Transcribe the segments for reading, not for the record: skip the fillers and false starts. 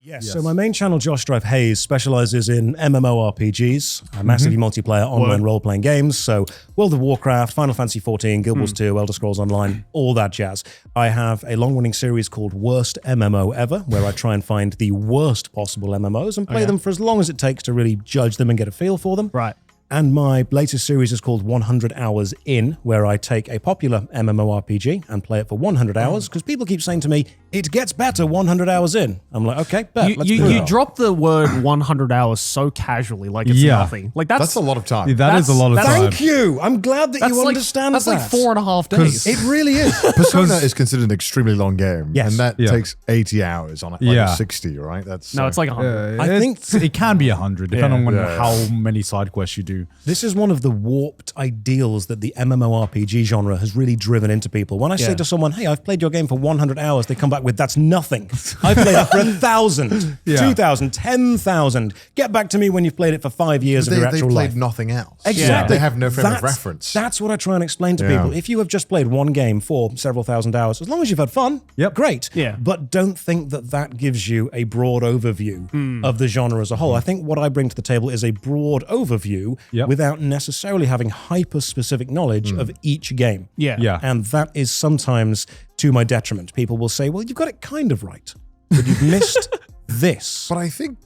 Yes. So my main channel, Josh Drive Hayes, specializes in MMORPGs, massively multiplayer online role-playing games. So World of Warcraft, Final Fantasy XIV, Guild Wars 2, Elder Scrolls Online, all that jazz. I have a long-running series called Worst MMO Ever, where I try and find the worst possible MMOs and play them for as long as it takes to really judge them and get a feel for them. Right. And my latest series is called 100 Hours In, where I take a popular MMORPG and play it for 100 hours, because people keep saying to me, it gets better 100 hours in. I'm like, okay, bet. You drop the word 100 hours so casually, like it's nothing. Like that's a lot of time. That is a lot of time. Thank you. I'm glad that you understand that. That's like 4.5 days. It really is. Persona is considered an extremely long game, Yes. and that takes 80 hours on it, 60, right? That's no, it's like 100. I think it can be 100, depending on how many side quests you do. This is one of the warped ideals that the MMORPG genre has really driven into people. When I say to someone, hey, I've played your game for 100 hours, they come back with, that's nothing. I've played it for 1,000, 2,000, 10,000. Get back to me when you've played it for 5 years of your actual life. They played nothing else. Exactly. They have no frame of reference. That's what I try and explain to people. If you have just played one game for several thousand hours, as long as you've had fun, great. Yeah. But don't think that that gives you a broad overview of the genre as a whole. I think what I bring to the table is a broad overview without necessarily having hyper-specific knowledge of each game. Yeah. And that is sometimes to my detriment. People will say, well, you've got it kind of right, but you've missed this. But I think,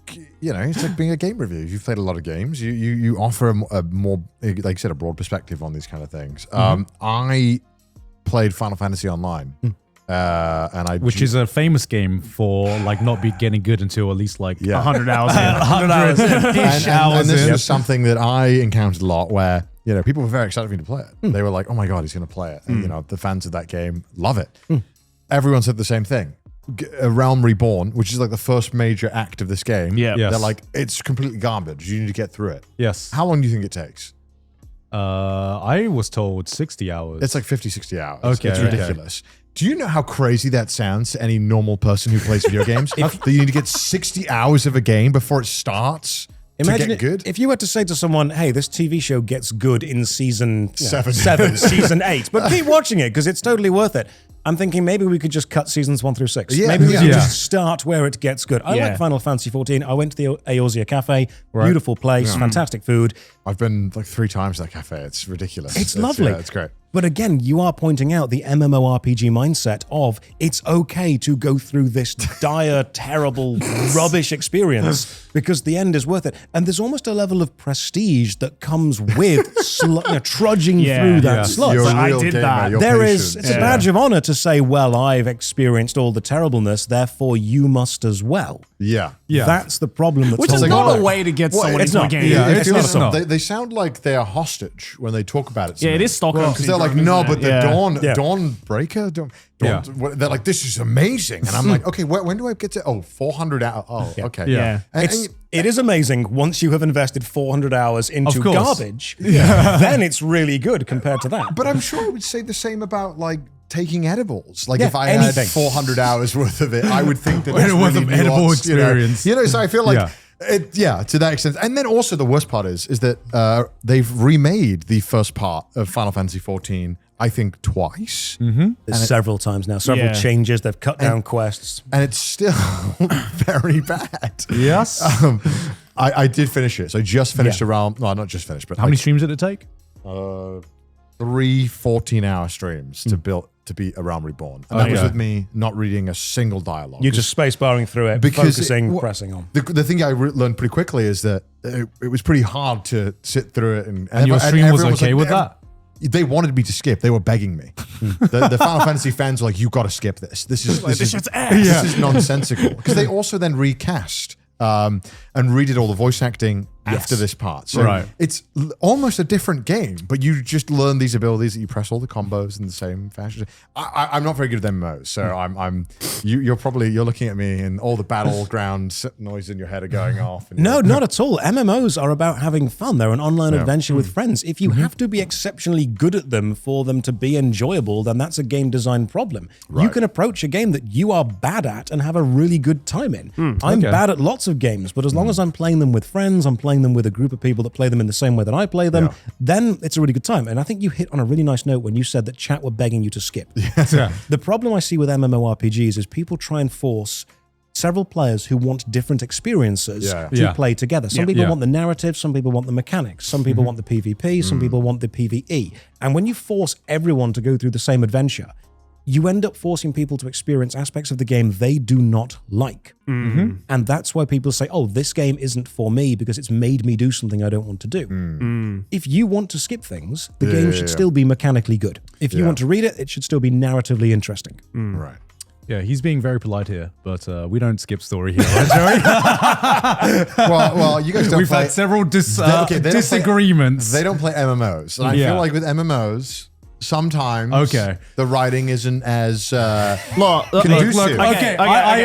it's like being a game review. You've played a lot of games. You offer a more, like you said, a broad perspective on these kind of things. I played Final Fantasy Online. Which is a famous game for not be getting good until at least 100 hours in. 100 hours in. And this was something that I encountered a lot where, people were very excited for me to play it. They were like, oh my God, he's going to play it. And, the fans of that game love it. Everyone said the same thing. A Realm Reborn, which is like the first major act of this game. They're like, it's completely garbage. You need to get through it. Yes. How long do you think it takes? I was told 60 hours. It's like 50, 60 hours. Okay. It's ridiculous. Do you know how crazy that sounds to any normal person who plays video games? That you need to get 60 hours of a game before it starts Imagine to get good? If you were to say to someone, hey, this TV show gets good in season 7, season 8, but keep watching it because it's totally worth it. I'm thinking maybe we could just cut seasons 1 through 6. Yeah, maybe we could just start where it gets good. I like Final Fantasy XIV. I went to the Eorzea Cafe. Beautiful place, fantastic food. I've been like 3 times to that cafe. It's ridiculous. It's lovely. It's great. But again, you are pointing out the MMORPG mindset of it's okay to go through this dire, terrible, rubbish experience because the end is worth it. And there's almost a level of prestige that comes with trudging through that slot. You're a I real did gamer, that. you're There patient. is, it's a badge of honor to say, well, I've experienced all the terribleness, therefore you must as well. Yeah. That's the problem. That's Which is not a way to get someone it's into not. a game. Yeah, It feels- not. they sound like they are hostage when they talk about it. Yeah, it is Stockholm Because they're like, syndrome, no, isn't but it? the Dawnbreaker, they're like, this is amazing. And I'm like, okay, when do I get to, 400 hours. Oh, okay. Yeah. It is amazing once you have invested 400 hours into course. garbage, then it's really good compared to that. But I'm sure I would say the same about taking edibles. If I anything. had 400 hours worth of it, I would think that It it's was really an edible nuanced, experience. So I feel like, to that extent. And then also the worst part is that they've remade the first part of Final Fantasy XIV, I think, twice. There's several times now, several changes. They've cut down quests. And it's still very bad. Yes. I did finish it. So I just finished around, well, not just finished, but How many streams did it take? 3 14-hour streams to beat A Realm Reborn. And that was with me not reading a single dialogue. You're just space barring through it, focusing, pressing on. The thing I learned pretty quickly is that it was pretty hard to sit through it. And your stream was everyone okay with that? They wanted me to skip. They were begging me. The Final Fantasy fans were like, "You got to skip this. This is nonsensical." Because they also then recast and redid all the voice acting after this part. So it's almost a different game, but you just learn these abilities that you press all the combos in the same fashion. I'm not very good at MMOs, so you're looking at me and all the battleground noise in your head are going off. And No, not at all. MMOs are about having fun. They're an online adventure with friends. If you have to be exceptionally good at them for them to be enjoyable, then that's a game design problem. You can approach a game that you are bad at and have a really good time in. I'm bad at lots of games, but as long as I'm playing them with friends, I'm playing them with a group of people that play them in the same way that I play them, then it's a really good time. And I think you hit on a really nice note when you said that chat were begging you to skip. The problem I see with MMORPGs is people try and force several players who want different experiences to play together. Some people want the narrative, some people want the mechanics, some people want the PvP, some people want the PvE. And when you force everyone to go through the same adventure, you end up forcing people to experience aspects of the game they do not like. And that's why people say, oh, this game isn't for me because it's made me do something I don't want to do. If you want to skip things, the game should still be mechanically good. If you want to read it, it should still be narratively interesting. Right. Yeah, he's being very polite here, but we don't skip story here, right, Joey? well, you guys don't We've play... had several disagreements. They don't play MMOs. And I feel like with MMOs... Sometimes the writing isn't as conducive. Look, okay, I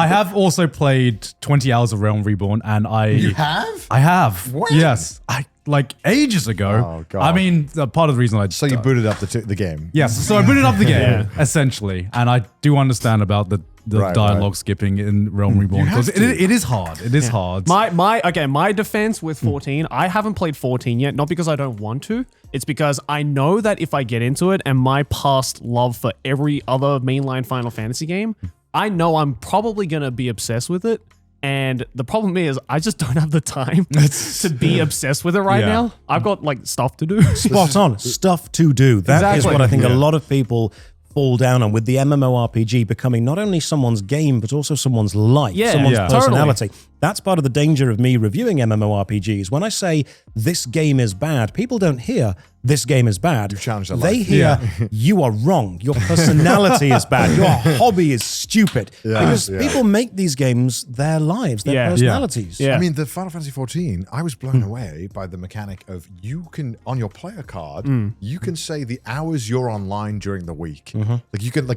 have also played 20 hours of Realm Reborn, and You have? I have. When? Yes. Like ages ago. Oh, God. I mean, part of the reason So you booted up the game. Yes, so I booted up the game, essentially. And I do understand about the dialogue skipping in Realm Reborn. Because it is hard. It is hard. My defense with 14, I haven't played 14 yet, not because I don't want to. It's because I know that if I get into it and my past love for every other mainline Final Fantasy game, I know I'm probably going to be obsessed with it. And the problem is, I just don't have the time to be obsessed with it right now. I've got like stuff to do. Spot on. Stuff to do. That is what I think a lot of people fall down on, with the MMORPG becoming not only someone's game, but also someone's life, someone's personality. Totally. That's part of the danger of me reviewing MMORPGs. When I say this game is bad, people don't hear this game is bad. They hear you are wrong. Your personality is bad. Your hobby is stupid. Because people make these games their lives, their personalities. I mean, the Final Fantasy 14, I was blown away by the mechanic of you can, on your player card, you can say the hours you're online during the week. Like you can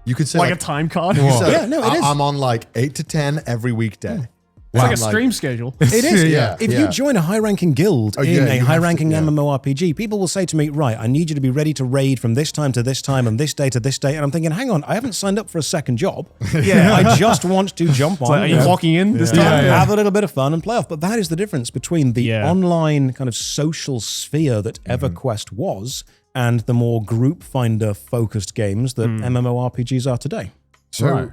you could say like a time card. Yeah, no, it is. I'm on like 8 to 10 every weekday. It's like a stream schedule. It is. If you join a high-ranking guild in a high-ranking MMORPG, people will say to me, right, I need you to be ready to raid from this time to this time and this day to this day. And I'm thinking, hang on, I haven't signed up for a second job. I just want to jump on. So are you walking in this time? Have a little bit of fun and play off. But that is the difference between the online kind of social sphere that EverQuest was and the more group finder focused games that MMORPGs are today. So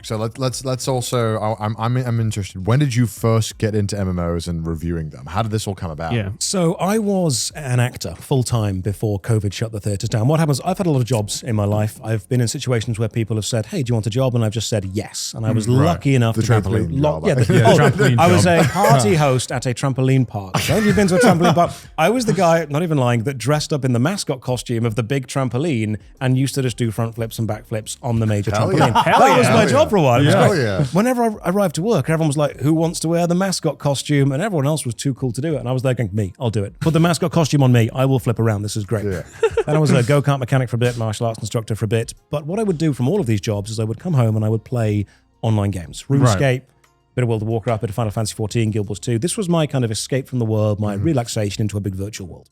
so let's also I'm interested. When did you first get into MMOs and reviewing them? How did this all come about? So I was an actor full-time before COVID shut the theaters down. What happens, I've had a lot of jobs in my life. I've been in situations where people have said, hey, do you want a job? And I've just said yes. And I was lucky enough to trampoline job. I was a party host at a trampoline park. So have you been to a trampoline park? I was the guy, not even lying, that dressed up in the mascot costume of the big trampoline and used to just do front flips and back flips on the major trampoline. That was my job for a while. Whenever I arrived to work, everyone was like, who wants to wear the mascot costume? And everyone else was too cool to do it. And I was there going, me, I'll do it. Put the mascot costume on me. I will flip around. This is great. And I was a go-kart mechanic for a bit, martial arts instructor for a bit. But what I would do from all of these jobs is I would come home and I would play online games. RuneScape, bit of World of Warcraft, bit of Final Fantasy 14, Guild Wars 2. This was my kind of escape from the world, my relaxation into a big virtual world.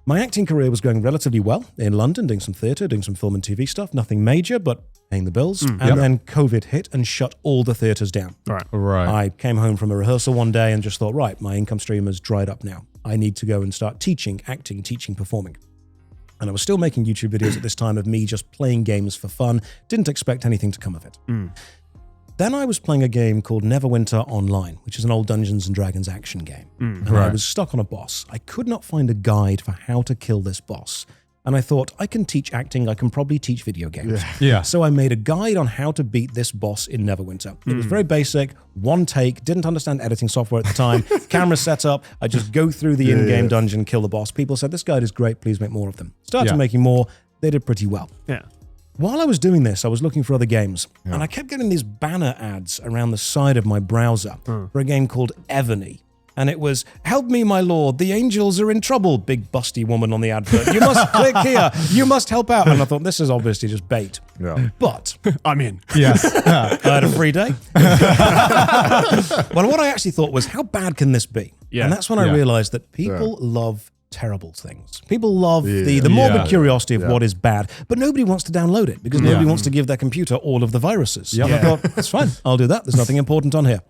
My acting career was going relatively well in London, doing some theatre, doing some film and TV stuff, nothing major, but paying the bills. And then COVID hit and shut all the theatres down. I came home from a rehearsal one day and just thought, right, my income stream has dried up now. I need to go and start teaching, acting, performing. And I was still making YouTube videos at this time of me just playing games for fun. Didn't expect anything to come of it. Then I was playing a game called Neverwinter Online, which is an old Dungeons & Dragons action game. And I was stuck on a boss. I could not find a guide for how to kill this boss. And I thought, I can teach acting, I can probably teach video games. So I made a guide on how to beat this boss in Neverwinter. It was very basic, one take, didn't understand editing software at the time, camera set up, I just go through the in-game dungeon, kill the boss. People said, this guide is great, please make more of them. Started making more, they did pretty well. While I was doing this, I was looking for other games, and I kept getting these banner ads around the side of my browser for a game called Evany. And it was, help me, my lord, the angels are in trouble, big busty woman on the advert. You must click here, you must help out. And I thought, this is obviously just bait. But I'm in. I had a free day. Well, what I actually thought was, how bad can this be? And that's when I realized that people love terrible things. People love the morbid curiosity of what is bad, but nobody wants to download it because nobody wants to give their computer all of the viruses. I thought, that's fine, I'll do that. There's nothing important on here.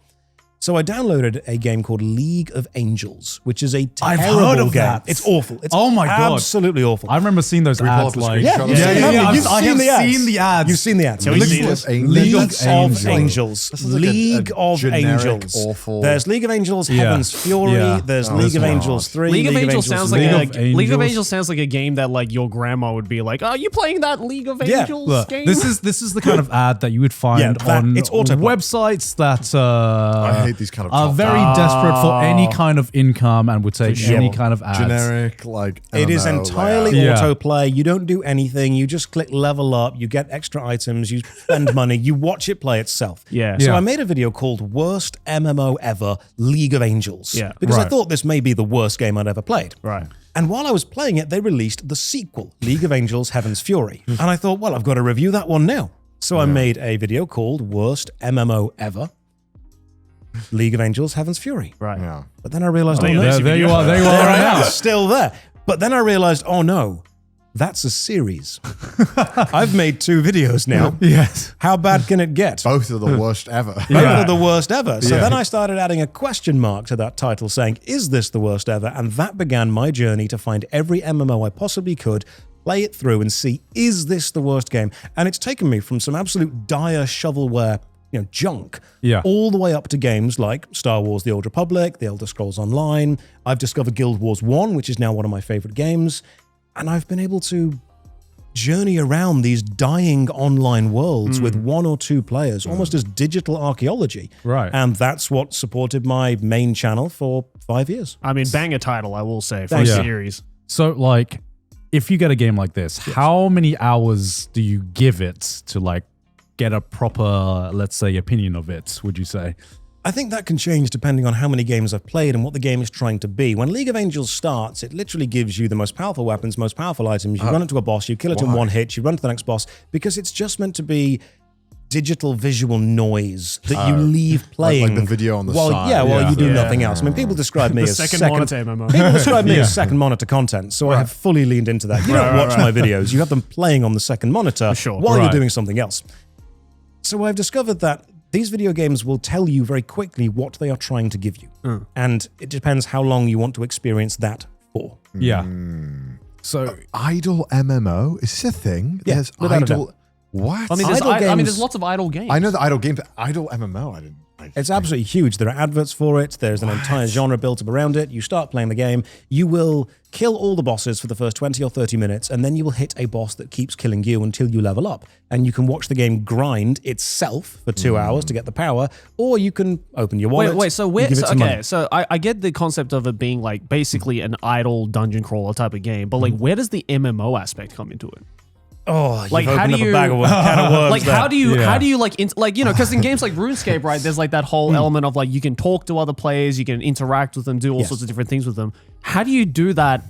So I downloaded a game called League of Angels, which is a terrible I've heard of game. that. It's awful. It's Oh my God. absolutely awful. I remember seeing those we pull ads. up a Like, screenshot? You've seen the ads. You've seen the ads. You've seen the ads. Can we see League this? of Angels. League That's of Angels. This is like League a of generic, Angels. awful. There's League of Angels, Yeah. Heaven's Fury. Yeah. There's Oh, League this of is Angels hard. 3. League of Angels sounds like League of League of Angels sounds like a game that like your grandma would be like, "Are you playing that League of Yeah, Angels Look, game?" this is the kind of ad that you would find Yeah, that- on it's autoplay. websites that I hate these kind of are top very desperate for any kind of income and would take sure. any kind of ads. generic like It is MMO entirely layout. Yeah. autoplay. You don't do anything. You just click level up. You get extra items. You spend money. You watch it play itself. Yeah. So Yeah. I made a video called Worst MMO Ever, League of Angels. Yeah. Because I Right. thought this may be the worst game I'd ever played. Right. And while I was playing it, they released the sequel, League of Angels Heaven's Fury. And I thought, well, I've got to review that one now. So I made a video called Worst MMO Ever, League of Angels Heaven's Fury. Right. Yeah. But then I realized, yeah, no, that's There a you video. are. There you there are I right am, now. still there. But then I realized, oh no, that's a series. I've made 2 videos now. Yes. How bad can it get? Both are the worst ever. Both are the worst ever. So Yeah. then I started adding a question mark to that title saying, is this the worst ever? And that began my journey to find every MMO I possibly could, play it through and see, is this the worst game? And it's taken me from some absolute dire shovelware, junk, Yeah. all the way up to games like Star Wars The Old Republic, The Elder Scrolls Online. I've discovered Guild Wars 1, which is now one of my favorite games. And I've been able to journey around these dying online worlds with 1 or 2 players, almost as digital archaeology. Right. And that's what supported my main channel for 5 years. I mean, banger title, I will say, for a Thank you. series. So, like, if you get a game like this, how many hours do you give it to, like, get a proper, let's say, opinion of it, would you say? I think that can change depending on how many games I've played and what the game is trying to be. When League of Angels starts, it literally gives you the most powerful weapons, most powerful items. You run into a boss, you kill it in one hit, you run to the next boss, because it's just meant to be digital visual noise that you leave playing. like the video on the while, side. Yeah, while Yeah. you do Yeah. nothing else. I mean, people describe me The as second monitor MMO. People describe me as second monitor content, so I have fully leaned into that. You don't watch my videos. You have them playing on the second monitor sure. while you're Right. doing something else. So I've discovered that these video games will tell you very quickly what they are trying to give you. And it depends how long you want to experience that for. Yeah. So, Idle MMO? Is this a thing? Yeah, There's without a idle. What? I mean, Idle games- there's lots of idle games. I know the idle games. Idle MMO. I didn't. It's absolutely huge. There are adverts for it. There's an entire genre built up around it. You start playing the game. You will kill all the bosses for the first 20 or 30 minutes, and then you will hit a boss that keeps killing you until you level up. And you can watch the game grind itself for 2 hours to get the power, or you can open your wallet. Wait, so and where? give it So, some money. okay, so I get the concept of it being like basically an idle dungeon crawler type of game, but like, where does the MMO aspect come into it? Oh, you've Like, how opened do up you- a bag of can of worms Like, there. how do you Yeah. like because in games like RuneScape, right? There's like that whole element of like you can talk to other players, you can interact with them, do all Yes. sorts of different things with them. How do you do that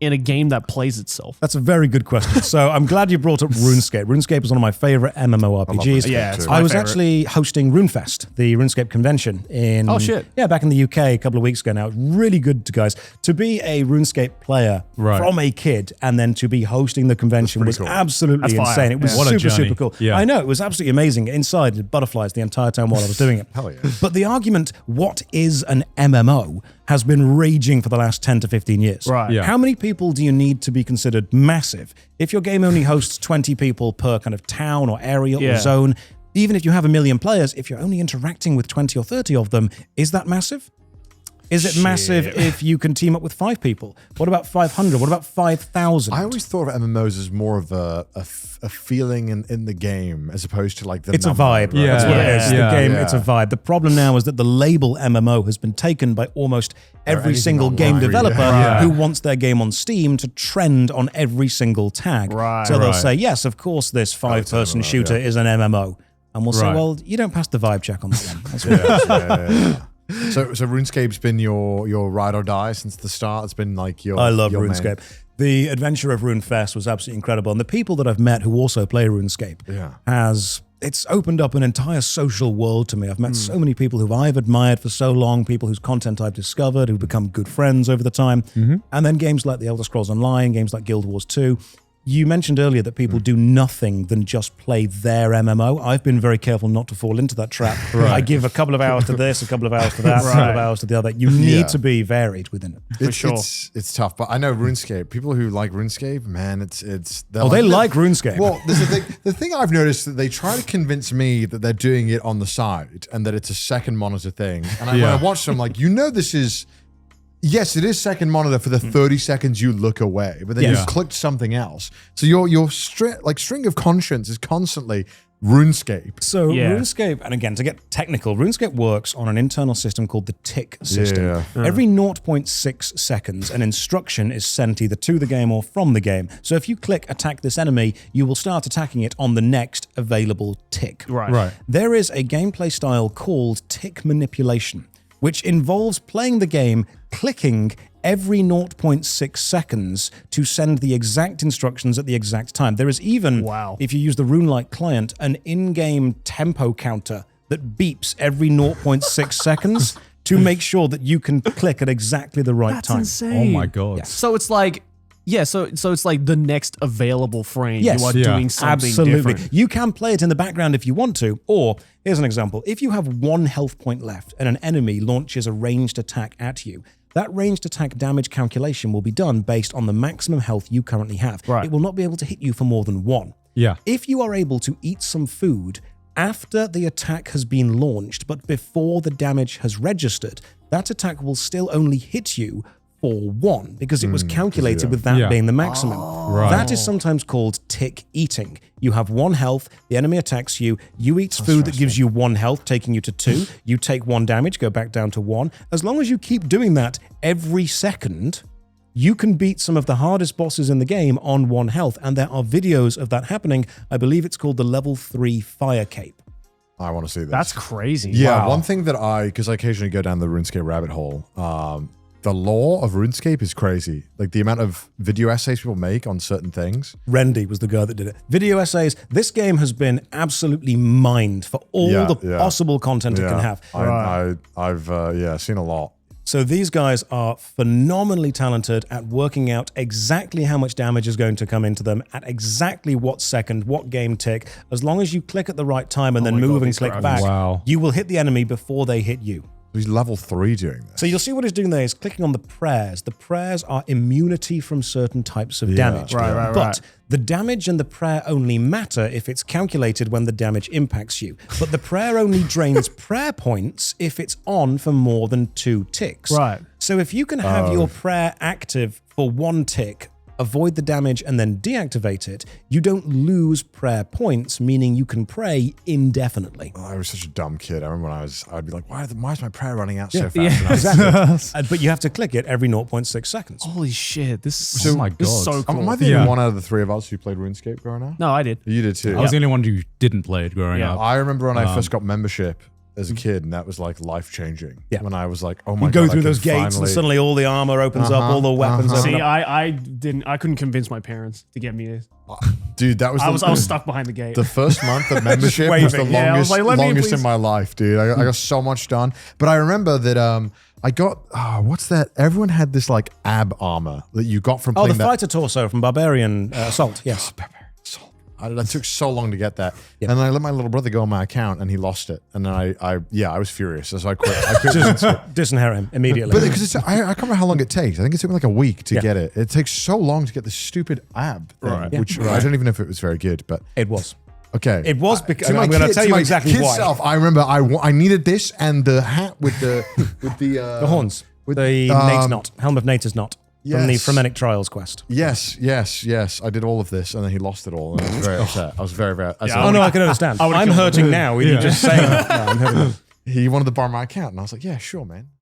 in a game that plays itself? That's a very good question. So I'm glad you brought up RuneScape. RuneScape is one of my favorite MMORPGs. Yeah, it's I my was favorite. actually hosting RuneFest, the RuneScape convention in Oh, shit. Yeah, back in the UK a couple of weeks ago now. Really good to guys. To be a RuneScape player Right. from a kid and then to be hosting the convention was cool. absolutely That's fire. insane. It was Yeah. What a super, journey. super cool. Yeah. I know, it was absolutely amazing. Inside, the butterflies the entire time while I was doing it. Hell yeah. But the argument, what is an MMO, has been raging for the last 10 to 15 years. Right. Yeah. How many people do you need to be considered massive? If your game only hosts 20 people per kind of town or area Yeah. or zone, even if you have 1 million players, if you're only interacting with 20 or 30 of them, is that massive? Is it massive if you can team up with 5 people? What about 500? What about 5,000? I always thought of MMOs as more of a feeling in the game as opposed to like the. It's a number, vibe. right? Yeah. That's what it is. Yeah. The game, Yeah. it's a vibe. The problem now is that the label MMO has been taken by almost every anything single game online. developer Yeah. who wants their game on Steam to trend on every single tag. Right. So they'll Right. say, yes, of course, this 5-person MMO, shooter yeah. is an MMO. And we'll say, Right. well, you don't pass the vibe check on that one. That's what Yeah. So RuneScape's been your ride or die since the start. It's been like your. I love your main- RuneScape. The adventure of RuneFest was absolutely incredible. And the people that I've met who also play RuneScape it's opened up an entire social world to me. I've met so many people who I've admired for so long, people whose content I've discovered, who've become good friends over the time. And then games like The Elder Scrolls Online, games like Guild Wars 2. You mentioned earlier that people do nothing than just play their MMO. I've been very careful not to fall into that trap. I give a couple of hours to this, a couple of hours to that, a couple of hours to the other. You need to be varied within it. For sure. It's tough, but I know RuneScape. People who like RuneScape, man, it's. They like RuneScape. Well, this is the thing I've noticed that they try to convince me that they're doing it on the side and that it's a second monitor thing. And when I watch them, like, this is. Yes, it is second monitor for the 30 seconds you look away, but then you've clicked something else. So your string of conscience is constantly RuneScape. So RuneScape, and again, to get technical, RuneScape works on an internal system called the tick system. Every 0.6 seconds, an instruction is sent either to the game or from the game. So if you click attack this enemy, you will start attacking it on the next available tick. Right. There is a gameplay style called tick manipulation, which involves playing the game, clicking every 0.6 seconds to send the exact instructions at the exact time. There is even, if you use the RuneLite client, an in-game tempo counter that beeps every 0.6 seconds to make sure that you can click at exactly the right time. Insane. Oh my God. Yeah. So it's like, so it's like the next available frame. Yes. You are doing something Absolutely. different. You can play it in the background if you want to, or here's an example. If you have 1 health point left and an enemy launches a ranged attack at you, that ranged attack damage calculation will be done based on the maximum health you currently have. Right. It will not be able to hit you for more than 1. Yeah. If you are able to eat some food after the attack has been launched, but before the damage has registered, that attack will still only hit you for 1 because it was calculated with that being the maximum. That is sometimes called tick eating. You have 1 health, the enemy attacks you, you eat food that gives you 1 health, taking you to 2, you take 1 damage, go back down to 1. As long as you keep doing that every second, you can beat some of the hardest bosses in the game on 1 health, and there are videos of that happening. I believe it's called the level 3 fire cape. I want to see this. That's crazy. Yeah, one thing that because I occasionally go down the RuneScape rabbit hole, the lore of RuneScape is crazy. Like the amount of video essays people make on certain things. Rendy was the guy that did it. Video essays. This game has been absolutely mined for all the possible content it can have. I've seen a lot. So these guys are phenomenally talented at working out exactly how much damage is going to come into them at exactly what second, what game tick. As long as you click at the right time and then move and click back, you will hit the enemy before they hit you. He's level 3 doing this. So you'll see what he's doing there is clicking on the prayers. The prayers are immunity from certain types of damage. But the damage and the prayer only matter if it's calculated when the damage impacts you. But the prayer only drains prayer points if it's on for more than 2 ticks. So if you can have your prayer active for 1 tick, avoid the damage and then deactivate it, you don't lose prayer points, meaning you can pray indefinitely. I was such a dumb kid. I remember when I'd be like, why is my prayer running out so fast? Exactly. But you have to click it every 0.6 seconds. Holy shit. This is so cool. Am I the only one out of the 3 of us who played RuneScape growing up? No, I did. You did too. I was the only one who didn't play it growing up. I remember when I first got membership as a kid, and that was like life-changing. When I was like, oh my God, God, you go through those gates and suddenly all the armor opens up, all the weapons open See, up. I couldn't convince my parents to get me this. Dude, that was I was stuck behind the gate. The first month of membership was the longest in my life, dude. I got so much done. But I remember that I got, what's that? Everyone had this like ab armor that you got from playing the fighter torso from Barbarian Assault, yes. It took so long to get that. And then I let my little brother go on my account and he lost it. And then I was furious. So I quit. Just disinherit him immediately. But because I can't remember how long it takes. I think it took me like a week to get it. It takes so long to get this stupid ab thing, which I don't even know if it was very good, but it was. Okay. It was because I'm going to tell you exactly why. Self, I remember I needed this and the hat with the the horns. With the Nate's knot. Helm of Nate's knot. From the Frenetic Trials quest. Yes. I did all of this, and then he lost it all, and I was very upset. I was very, very... I can understand. I'm hurting now. You're just saying that. No, I'm hurting. He wanted to borrow my account, and I was like, yeah, sure, man.